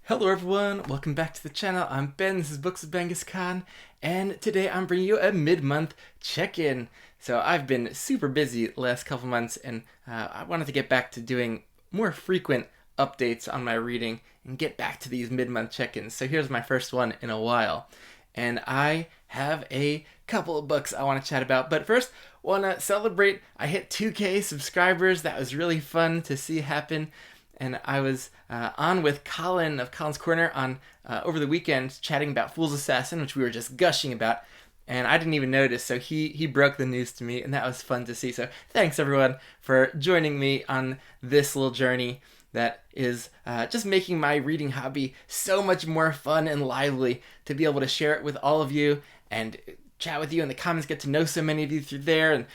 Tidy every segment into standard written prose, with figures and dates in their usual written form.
Hello everyone, welcome back to the channel. I'm Ben, this is Books with Genghis Khan, and today I'm bringing you a mid-month check-in. So I've been super busy the last couple months, and I wanted to get back to doing more frequent updates on my reading and get back to these mid-month check-ins. So here's my first one in a while, and I have a couple of books I want to chat about. But first, want to celebrate. I hit 2K subscribers. That was really fun to see happen. And I was on with Colin of Colin's Corner on over the weekend chatting about Fool's Assassin, which we were just gushing about, and I didn't even notice, so he broke the news to me, and that was fun to see. So thanks everyone for joining me on this little journey that is just making my reading hobby so much more fun and lively to be able to share it with all of you and chat with you in the comments, get to know so many of you through there, and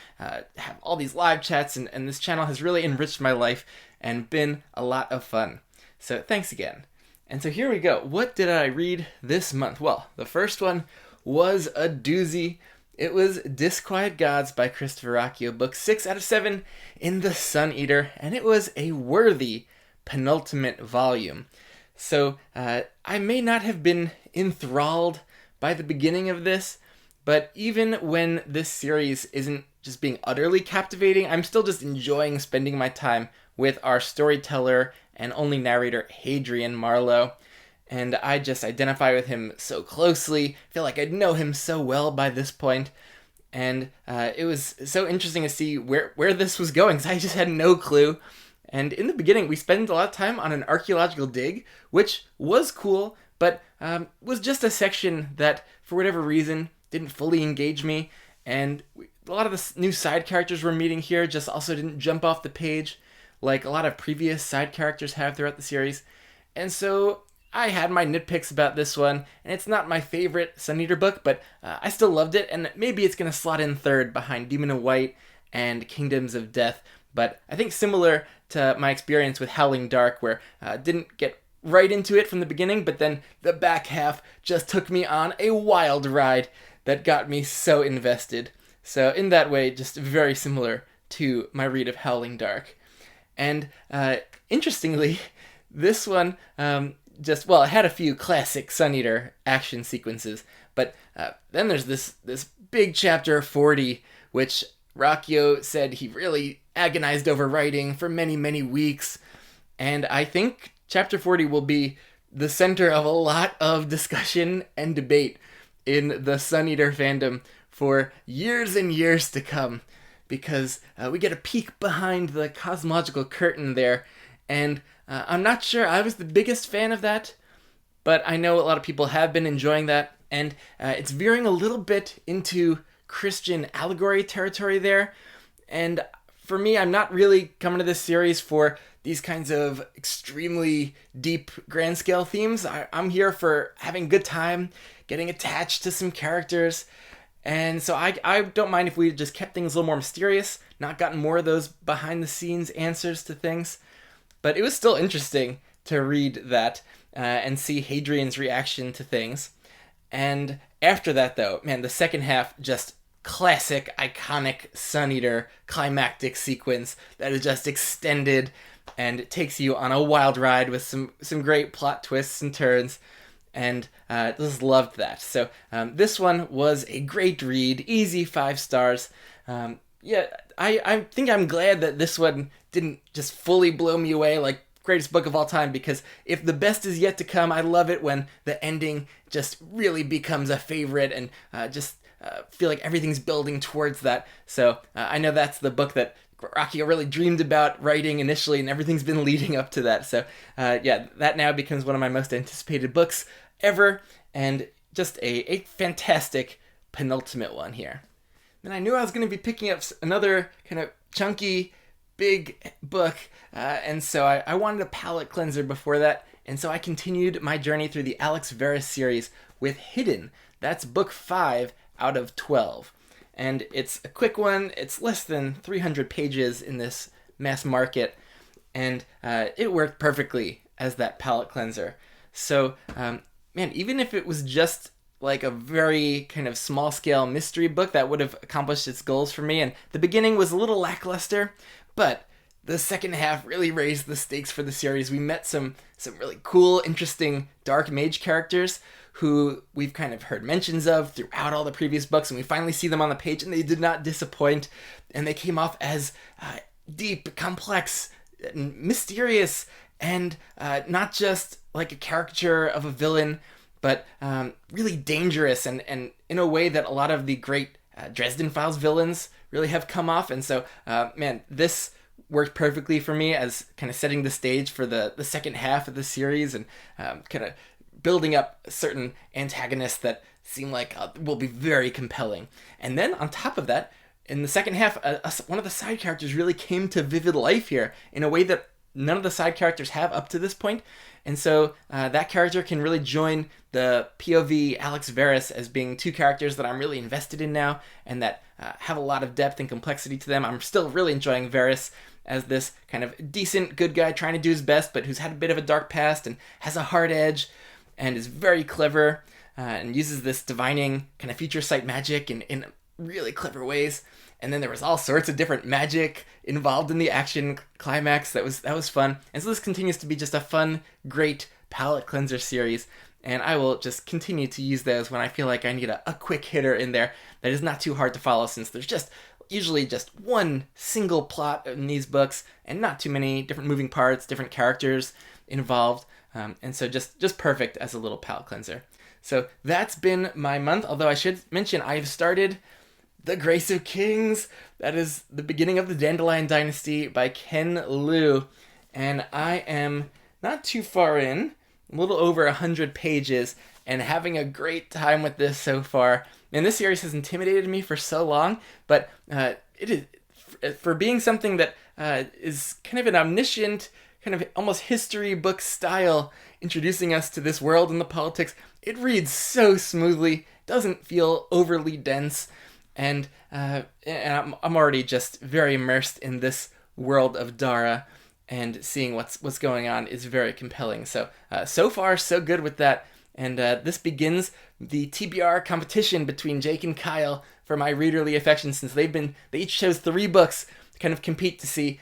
have all these live chats, and this channel has really enriched my life and been a lot of fun. So thanks again. And so here we go. What did I read this month? Well, the first one was a doozy. It was Disquiet Gods by Christopher Rocchio, book 6 out of 7 in the Sun Eater, and it was a worthy penultimate volume. So I may not have been enthralled by the beginning of this, but even when this series isn't just being utterly captivating, I'm still just enjoying spending my time with our storyteller and only narrator, Hadrian Marlowe. And I just identify with him so closely, feel like I know him so well by this point. And it was so interesting to see where this was going, because I just had no clue. And in the beginning, we spent a lot of time on an archaeological dig, which was cool, but was just a section that, for whatever reason, didn't fully engage me. And a lot of the new side characters we're meeting here just also didn't jump off the page like a lot of previous side characters have throughout the series. And so I had my nitpicks about this one, and it's not my favorite Sun Eater book, but I still loved it, and maybe it's going to slot in third behind Demon in White and Kingdoms of Death. But I think similar to my experience with Howling Dark, where I didn't get right into it from the beginning, but then the back half just took me on a wild ride that got me so invested. So in that way, just very similar to my read of Howling Dark. And interestingly, this one it had a few classic Sun Eater action sequences, but then there's this big chapter 40, which Rocchio said he really agonized over writing for many, many weeks. And I think chapter 40 will be the center of a lot of discussion and debate in the Sun Eater fandom for years and years to come, because we get a peek behind the cosmological curtain there, and I'm not sure I was the biggest fan of that, but I know a lot of people have been enjoying that, and it's veering a little bit into Christian allegory territory there, and for me, I'm not really coming to this series for these kinds of extremely deep, grand scale themes. I'm here for having a good time, getting attached to some characters. And so I don't mind if we just kept things a little more mysterious, not gotten more of those behind-the-scenes answers to things. But it was still interesting to read that and see Hadrian's reaction to things. And after that, though, man, the second half, just classic, iconic Sun Eater climactic sequence that is just extended and takes you on a wild ride with some great plot twists and turns. And just loved that. So this one was a great read, easy 5 stars. I think I'm glad that this one didn't just fully blow me away like greatest book of all time, because if the best is yet to come, I love it when the ending just really becomes a favorite and feel like everything's building towards that. So I know that's the book that Rocchio really dreamed about writing initially, and everything's been leading up to that. So that now becomes one of my most anticipated books ever, and just a fantastic penultimate one here. Then I knew I was going to be picking up another kind of chunky, big book, and so I wanted a palate cleanser before that, and so I continued my journey through the Alex Verus series with Hidden. That's book 5 out of 12. And it's a quick one. It's less than 300 pages in this mass market, and it worked perfectly as that palate cleanser. So, man, even if it was just like a very kind of small-scale mystery book, that would have accomplished its goals for me. And the beginning was a little lackluster, but the second half really raised the stakes for the series. We met some really cool, interesting dark mage characters who we've kind of heard mentions of throughout all the previous books, and we finally see them on the page, and they did not disappoint. And they came off as deep, complex, and mysterious, and not just like a caricature of a villain, but really dangerous, and in a way that a lot of the great Dresden Files villains really have come off. And so, man, this worked perfectly for me as kind of setting the stage for the second half of the series, and kind of building up certain antagonists that seem like will be very compelling. And then on top of that, in the second half, one of the side characters really came to vivid life here in a way that none of the side characters have up to this point. And so that character can really join the POV Alex Verus as being two characters that I'm really invested in now, and that have a lot of depth and complexity to them. I'm still really enjoying Verus as this kind of decent good guy trying to do his best, but who's had a bit of a dark past and has a hard edge and is very clever, and uses this divining kind of future sight magic in really clever ways. And then there was all sorts of different magic involved in the action climax. That was fun. And so this continues to be just a fun, great palate cleanser series. And I will just continue to use those when I feel like I need a quick hitter in there that is not too hard to follow, since there's just usually just one single plot in these books and not too many different moving parts, different characters involved. And so just perfect as a little palate cleanser. So that's been my month, although I should mention I've started The Grace of Kings. That is the beginning of the Dandelion Dynasty by Ken Liu. And I am not too far in, a little over 100 pages, and having a great time with this so far. And this series has intimidated me for so long, but it is, for being something that is kind of an omniscient, kind of almost history book style, introducing us to this world and the politics, it reads so smoothly, doesn't feel overly dense, and I'm already just very immersed in this world of Dara, and seeing what's going on is very compelling. So so far so good with that. And this begins the TBR competition between Jake and Kyle for my readerly affection, since they each chose 3 books to kind of compete to see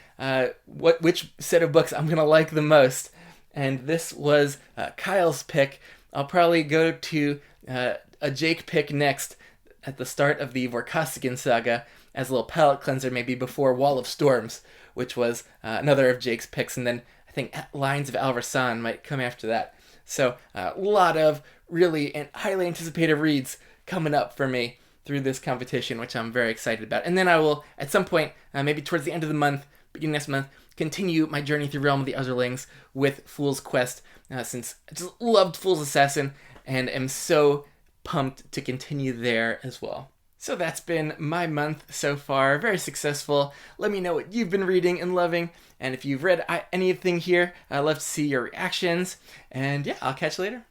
which set of books I'm gonna like the most. And this was Kyle's pick. I'll probably go to a Jake pick next at the start of the Vorkosigan saga as a little palate cleanser, maybe before Wall of Storms, which was another of Jake's picks, and then I think Lines of Alversan might come after that. So a lot of really highly anticipated reads coming up for me through this competition, which I'm very excited about. And then I will, at some point, maybe towards the end of the month, beginning next month, continue my journey through Realm of the Otherlings with Fool's Quest, since I just loved Fool's Assassin and am so pumped to continue there as well. So that's been my month so far. Very successful. Let me know what you've been reading and loving. And if you've read anything here, I'd love to see your reactions. And yeah, I'll catch you later.